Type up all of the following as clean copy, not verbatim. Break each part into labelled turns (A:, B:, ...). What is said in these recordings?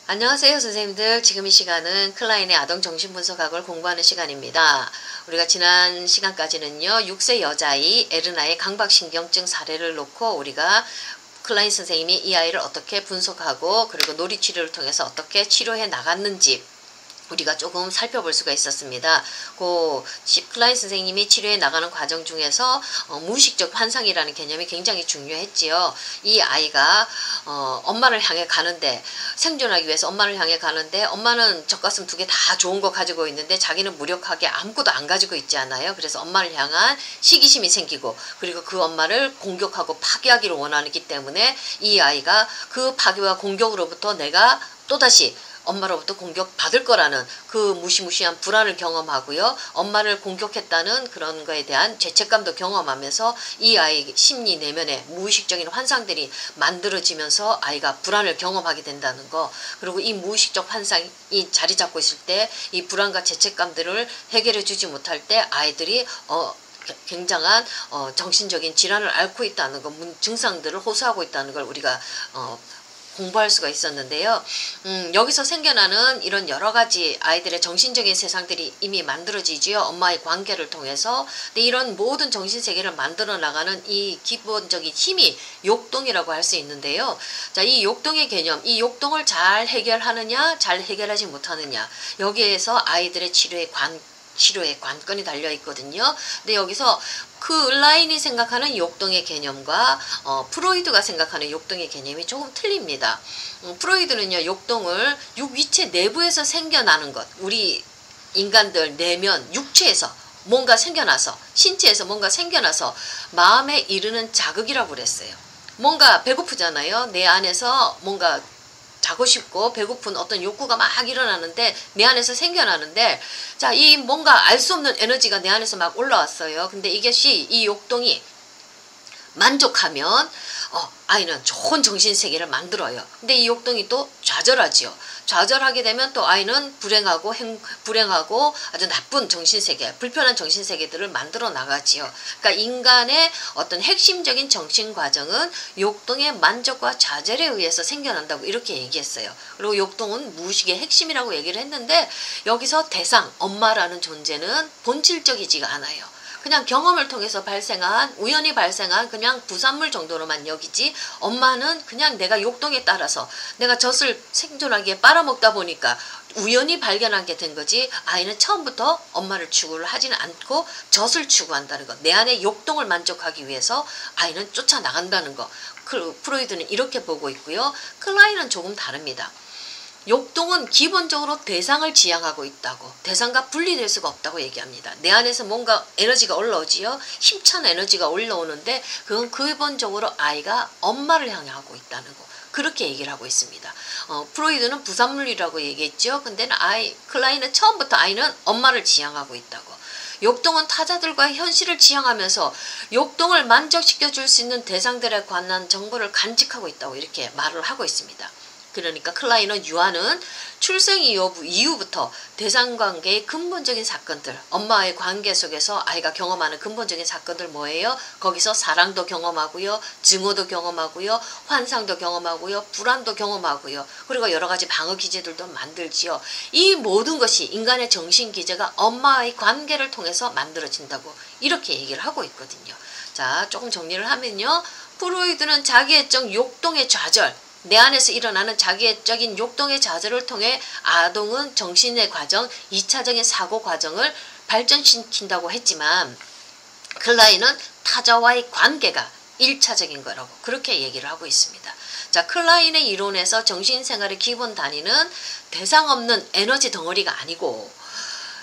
A: 안녕하세요 선생님들. 지금 이 시간은 클라인의 아동정신분석학을 공부하는 시간입니다. 우리가 지난 시간까지는요 6세 여자아이 에르나의 강박신경증 사례를 놓고 우리가 클라인 선생님이 이 아이를 어떻게 분석하고 그리고 놀이치료를 통해서 어떻게 치료해 나갔는지 우리가 조금 살펴볼 수가 있었습니다. 클라인 선생님이 치료해 나가는 과정 중에서 무의식적 환상이라는 개념이 굉장히 중요했지요. 이 아이가 엄마를 향해 가는데, 생존하기 위해서 엄마를 향해 가는데 엄마는 젖가슴 2개 다 좋은 거 가지고 있는데 자기는 무력하게 아무것도 안 가지고 있지 않아요. 그래서 엄마를 향한 시기심이 생기고, 그리고 그 엄마를 공격하고 파괴하기를 원하기 때문에 이 아이가 그 파괴와 공격으로부터 내가 또다시 엄마로부터 공격받을 거라는 그 무시무시한 불안을 경험하고요. 엄마를 공격했다는 그런 거에 대한 죄책감도 경험하면서 이 아이 심리 내면에 무의식적인 환상들이 만들어지면서 아이가 불안을 경험하게 된다는 거, 그리고 이 무의식적 환상이 자리 잡고 있을 때 이 불안과 죄책감들을 해결해 주지 못할 때 아이들이 굉장한 정신적인 질환을 앓고 있다는 거, 증상들을 호소하고 있다는 걸 우리가 공부할 수가 있었는데요. 여기서 생겨나는 이런 여러 가지 아이들의 정신적인 세상들이 이미 만들어지지요. 엄마의 관계를 통해서. 근데 이런 모든 정신세계를 만들어 나가는 이 기본적인 힘이 욕동이라고 할 수 있는데요. 자, 이 욕동의 개념, 이 욕동을 잘 해결하느냐, 잘 해결하지 못하느냐, 여기에서 아이들의 치료의 관건이 달려 있거든요. 근데 여기서 클라인이 생각하는 욕동의 개념과 프로이드가 생각하는 욕동의 개념이 조금 틀립니다. 프로이드는요, 욕동을 육위체 내부에서 생겨나는 것, 우리 인간들 내면 육체에서 뭔가 생겨나서, 신체에서 뭔가 생겨나서 마음에 이르는 자극이라고 그랬어요. 뭔가 배고프잖아요. 내 안에서 뭔가 자고 싶고 배고픈 어떤 욕구가 막 일어나는데, 내 안에서 생겨나는데, 자, 이 뭔가 알 수 없는 에너지가 내 안에서 막 올라왔어요. 근데 이것이, 이 욕동이 만족하면 아이는 좋은 정신세계를 만들어요. 근데 이 욕동이 또 좌절하지요. 좌절하게 되면 또 아이는 불행하고 아주 나쁜 정신세계, 불편한 정신세계들을 만들어 나가지요. 그러니까 인간의 어떤 핵심적인 정신과정은 욕동의 만족과 좌절에 의해서 생겨난다고 이렇게 얘기했어요. 그리고 욕동은 무의식의 핵심이라고 얘기를 했는데, 여기서 대상, 엄마라는 존재는 본질적이지가 않아요. 그냥 경험을 통해서 우연히 발생한 그냥 부산물 정도로만 여기지, 엄마는 그냥 내가 욕동에 따라서 내가 젖을 생존하기에 빨아먹다 보니까 우연히 발견하게 된 거지, 아이는 처음부터 엄마를 추구를 하지는 않고 젖을 추구한다는 것, 내 안에 욕동을 만족하기 위해서 아이는 쫓아나간다는 것. 프로이드는 이렇게 보고 있고요. 클라인은 조금 다릅니다. 욕동은 기본적으로 대상을 지향하고 있다고, 대상과 분리될 수가 없다고 얘기합니다. 내 안에서 뭔가 에너지가 올라오지요. 힘찬 에너지가 올라오는데 그건 기본적으로 아이가 엄마를 향해 하고 있다는 거, 그렇게 얘기를 하고 있습니다. 프로이드는 부산물이라고 얘기했죠. 근데 클라인은 처음부터 아이는 엄마를 지향하고 있다고. 욕동은 타자들과 현실을 지향하면서 욕동을 만족시켜 줄 수 있는 대상들에 관한 정보를 간직하고 있다고 이렇게 말을 하고 있습니다. 그러니까 클라인은 유아는 출생 이후부터 대상관계의 근본적인 사건들, 엄마와의 관계 속에서 아이가 경험하는 근본적인 사건들 뭐예요? 거기서 사랑도 경험하고요, 증오도 경험하고요, 환상도 경험하고요, 불안도 경험하고요, 그리고 여러 가지 방어 기제들도 만들지요. 이 모든 것이 인간의 정신 기제가 엄마와의 관계를 통해서 만들어진다고 이렇게 얘기를 하고 있거든요. 자, 조금 정리를 하면요, 프로이드는 자기애적 욕동의 좌절, 내 안에서 일어나는 자기애적인 욕동의 좌절을 통해 아동은 정신의 과정, 2차적인 사고 과정을 발전시킨다고 했지만, 클라인은 타자와의 관계가 1차적인 거라고 그렇게 얘기를 하고 있습니다. 자, 클라인의 이론에서 정신생활의 기본 단위는 대상 없는 에너지 덩어리가 아니고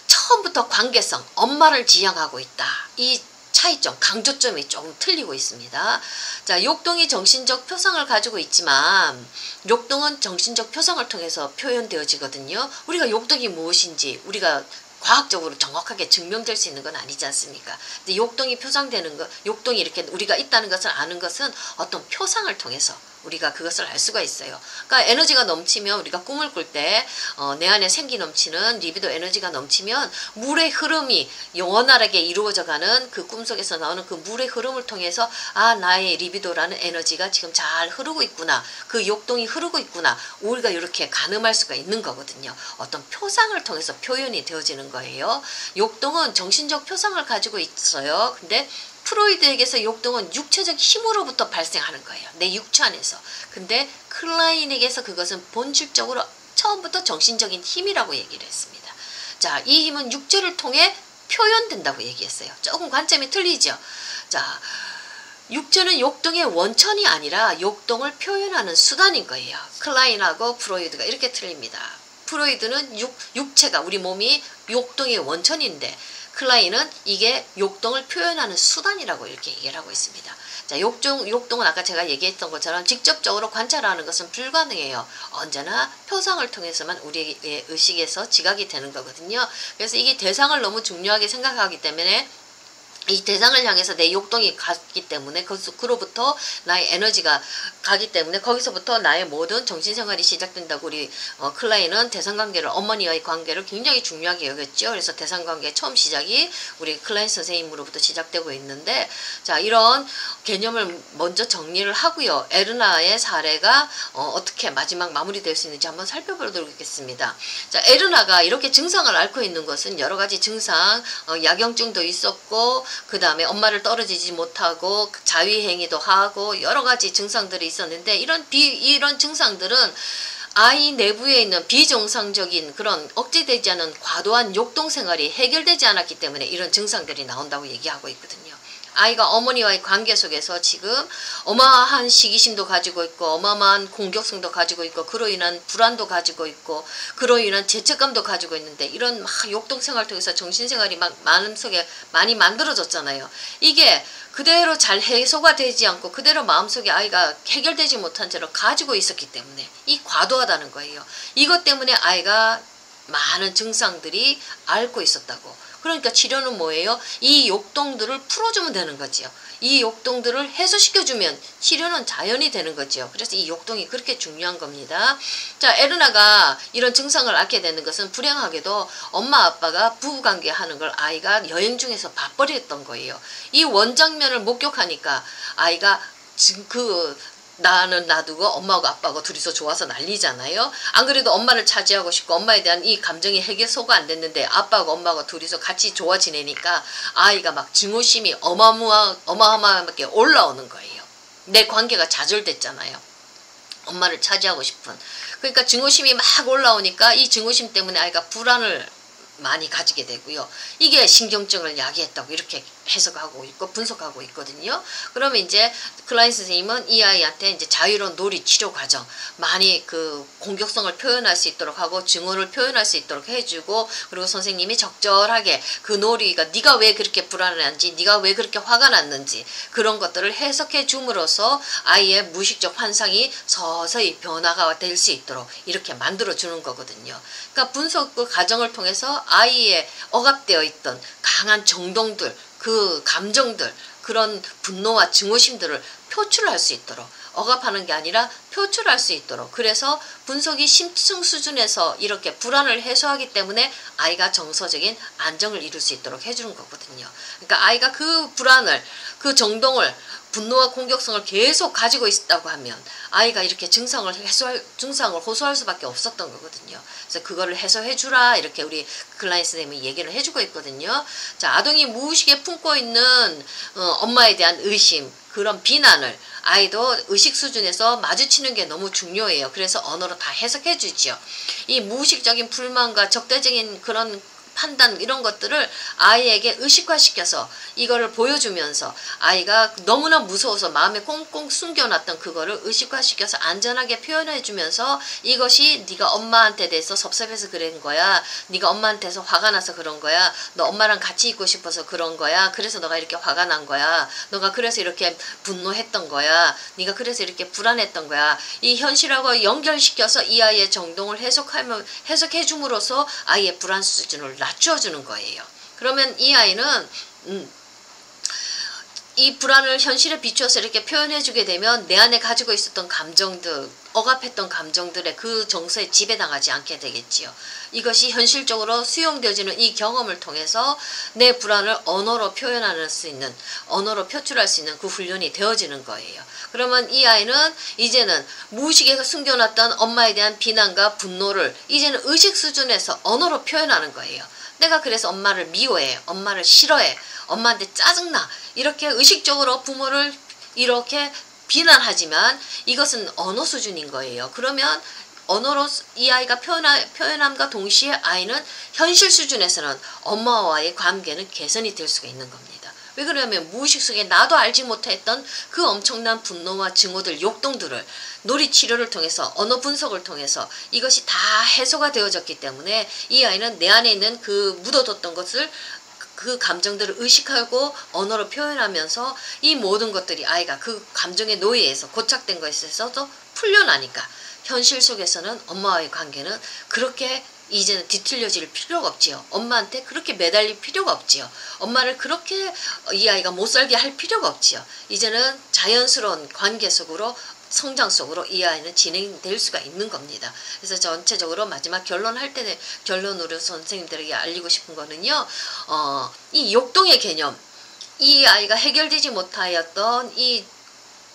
A: 처음부터 관계성, 엄마를 지향하고 있다. 이 차이점, 강조점이 조금 틀리고 있습니다. 자, 욕동이 정신적 표상을 가지고 있지만 욕동은 정신적 표상을 통해서 표현되어지거든요. 우리가 욕동이 무엇인지 우리가 과학적으로 정확하게 증명될 수 있는 건 아니지 않습니까? 근데 욕동이 표상되는 것, 욕동이 이렇게 우리가 있다는 것을 아는 것은 어떤 표상을 통해서 우리가 그것을 알 수가 있어요. 그러니까 에너지가 넘치면 우리가 꿈을 꿀 때 내 안에 생기 넘치는 리비도 에너지가 넘치면 물의 흐름이 영원하게 이루어져가는 그 꿈속에서 나오는 그 물의 흐름을 통해서 아 나의 리비도라는 에너지가 지금 잘 흐르고 있구나. 그 욕동이 흐르고 있구나. 우리가 이렇게 가늠할 수가 있는 거거든요. 어떤 표상을 통해서 표현이 되어지는 거예요. 욕동은 정신적 표상을 가지고 있어요. 근데 프로이드에게서 욕동은 육체적 힘으로부터 발생하는 거예요. 내 육체 안에서. 근데 클라인에게서 그것은 본질적으로 처음부터 정신적인 힘이라고 얘기를 했습니다. 자, 이 힘은 육체를 통해 표현된다고 얘기했어요. 조금 관점이 틀리죠. 자, 육체는 욕동의 원천이 아니라 욕동을 표현하는 수단인 거예요. 클라인하고 프로이드가 이렇게 틀립니다. 프로이드는 육체가 우리 몸이 욕동의 원천인데 클라인은 이게 욕동을 표현하는 수단이라고 이렇게 얘기를 하고 있습니다. 자, 욕동은 아까 제가 얘기했던 것처럼 직접적으로 관찰하는 것은 불가능해요. 언제나 표상을 통해서만 우리의 의식에서 지각이 되는 거거든요. 그래서 이게 대상을 너무 중요하게 생각하기 때문에 이 대상을 향해서 내 욕동이 갔기 때문에 그로부터 나의 에너지가 가기 때문에 거기서부터 나의 모든 정신생활이 시작된다고 우리 클라인은 대상관계를 어머니와의 관계를 굉장히 중요하게 여겼죠. 그래서 대상관계 처음 시작이 우리 클라인 선생님으로부터 시작되고 있는데 자 이런 개념을 먼저 정리를 하고요. 에르나의 사례가 어떻게 마지막 마무리될 수 있는지 한번 살펴보도록 하겠습니다. 자 에르나가 이렇게 증상을 앓고 있는 것은 여러 가지 증상 야경증도 있었고 그 다음에 엄마를 떨어지지 못하고 자위행위도 하고 여러 가지 증상들이 있었는데 이런 증상들은 아이 내부에 있는 비정상적인 그런 억제되지 않은 과도한 욕동 생활이 해결되지 않았기 때문에 이런 증상들이 나온다고 얘기하고 있거든요. 아이가 어머니와의 관계 속에서 지금 어마어마한 시기심도 가지고 있고 어마어마한 공격성도 가지고 있고 그로 인한 불안도 가지고 있고 그로 인한 죄책감도 가지고 있는데 이런 막 욕동생활 통해서 정신생활이 막 마음속에 많이 만들어졌잖아요. 이게 그대로 잘 해소가 되지 않고 그대로 마음속에 아이가 해결되지 못한 채로 가지고 있었기 때문에 이 과도하다는 거예요. 이것 때문에 아이가 많은 증상들이 앓고 있었다고. 그러니까 치료는 뭐예요? 이 욕동들을 풀어주면 되는 거지요. 이 욕동들을 해소시켜주면 치료는 자연히 되는 거죠. 그래서 이 욕동이 그렇게 중요한 겁니다. 자, 에르나가 이런 증상을 앓게 되는 것은 불행하게도 엄마 아빠가 부부관계 하는 걸 아이가 여행 중에서 봐버렸던 거예요. 이 원장면을 목격하니까 아이가 나는 놔두고 엄마하고 아빠하고 둘이서 좋아서 난리잖아요. 안 그래도 엄마를 차지하고 싶고 엄마에 대한 이 감정이 해소가 안 됐는데 아빠하고 엄마하고 둘이서 같이 좋아 지내니까 아이가 막 증오심이 어마어마하게 올라오는 거예요. 내 관계가 좌절됐잖아요. 엄마를 차지하고 싶은. 그러니까 증오심이 막 올라오니까 이 증오심 때문에 아이가 불안을 많이 가지게 되고요. 이게 신경증을 야기했다고 이렇게 해석하고 있고 분석하고 있거든요. 그러면 이제 클라인 선생님은 이 아이한테 이제 자유로운 놀이 치료 과정 많이 그 공격성을 표현할 수 있도록 하고 증오를 표현할 수 있도록 해주고 그리고 선생님이 적절하게 그 놀이가 네가 왜 그렇게 불안한지 네가 왜 그렇게 화가 났는지 그런 것들을 해석해 줌으로써 아이의 무의식적 환상이 서서히 변화가 될 수 있도록 이렇게 만들어 주는 거거든요. 그러니까 분석 그 과정을 통해서 아이의 억압되어 있던 강한 정동들 그 감정들 그런 분노와 증오심들을 표출할 수 있도록 억압하는 게 아니라 표출할 수 있도록 그래서 분석이 심층 수준에서 이렇게 불안을 해소하기 때문에 아이가 정서적인 안정을 이룰 수 있도록 해주는 거거든요. 그러니까 아이가 그 불안을 그 정동을 분노와 공격성을 계속 가지고 있다고 하면 아이가 이렇게 증상을 호소할 수밖에 없었던 거거든요. 그래서 그거를 해소해 주라 이렇게 우리 클라인 선생님이 얘기를 해주고 있거든요. 자, 아동이 무의식에 품고 있는 엄마에 대한 의심 그런 비난을 아이도 의식 수준에서 마주치는 게 너무 중요해요. 그래서 언어로 다 해석해 주죠. 이 무의식적인 불만과 적대적인 그런 판단 이런 것들을 아이에게 의식화시켜서 이거를 보여주면서 아이가 너무나 무서워서 마음에 꽁꽁 숨겨놨던 그거를 의식화시켜서 안전하게 표현해주면서 이것이 네가 엄마한테 대해서 섭섭해서 그런 거야. 네가 엄마한테서 화가 나서 그런 거야. 너 엄마랑 같이 있고 싶어서 그런 거야. 그래서 너가 이렇게 화가 난 거야. 너가 그래서 이렇게 분노했던 거야. 네가 그래서 이렇게 불안했던 거야. 이 현실하고 연결시켜서 이 아이의 정동을 해석해줌으로써 아이의 불안 수준을 낮춰주는 거예요. 그러면 이 아이는 이 불안을 현실에 비추어서 이렇게 표현해주게 되면 내 안에 가지고 있었던 감정들, 억압했던 감정들의 그 정서에 지배당하지 않게 되겠지요. 이것이 현실적으로 수용되어지는 이 경험을 통해서 내 불안을 언어로 표현할 수 있는, 언어로 표출할 수 있는 그 훈련이 되어지는 거예요. 그러면 이 아이는 이제는 무의식에 숨겨놨던 엄마에 대한 비난과 분노를 이제는 의식 수준에서 언어로 표현하는 거예요. 내가 그래서 엄마를 미워해, 엄마를 싫어해, 엄마한테 짜증나, 이렇게 의식적으로 부모를 이렇게 비난하지만 이것은 언어 수준인 거예요. 그러면 언어로 이 아이가 표현함과 동시에 아이는 현실 수준에서는 엄마와의 관계는 개선이 될 수가 있는 겁니다. 왜 그러냐면 무의식 속에 나도 알지 못했던 그 엄청난 분노와 증오들, 욕동들을 놀이치료를 통해서, 언어 분석을 통해서 이것이 다 해소가 되어졌기 때문에 이 아이는 내 안에 있는 그 묻어뒀던 것을, 그 감정들을 의식하고 언어로 표현하면서 이 모든 것들이 아이가 그 감정의 노예에서, 고착된 것에서도 풀려나니까 현실 속에서는 엄마와의 관계는 그렇게 이제는 뒤틀려질 필요가 없지요. 엄마한테 그렇게 매달릴 필요가 없지요. 엄마를 그렇게 이 아이가 못 살게 할 필요가 없지요. 이제는 자연스러운 관계 속으로, 성장 속으로 이 아이는 진행될 수가 있는 겁니다. 그래서 전체적으로 마지막 결론으로 선생님들에게 알리고 싶은 거는요, 이 욕동의 개념, 이 아이가 해결되지 못하였던 이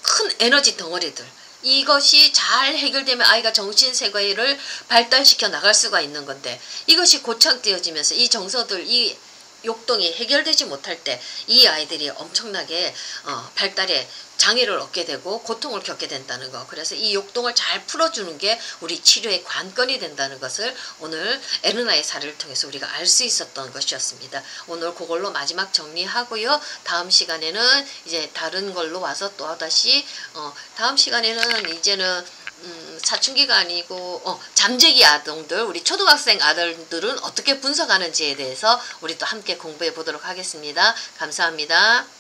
A: 큰 에너지 덩어리들, 이것이 잘 해결되면 아이가 정신세계를 발달시켜 나갈 수가 있는 건데, 이것이 고착되어지면서 이 정서들, 이 욕동이 해결되지 못할 때 이 아이들이 엄청나게 발달에 장애를 얻게 되고 고통을 겪게 된다는 거. 그래서 이 욕동을 잘 풀어주는 게 우리 치료의 관건이 된다는 것을 오늘 에르나의 사례를 통해서 우리가 알 수 있었던 것이었습니다. 오늘 그걸로 마지막 정리하고요. 다음 시간에는 이제 다른 걸로 와서 또 다시 다음 시간에는 이제는 사춘기가 아니고 잠재기 아동들, 우리 초등학생 아들들은 어떻게 분석하는지에 대해서 우리 또 함께 공부해 보도록 하겠습니다. 감사합니다.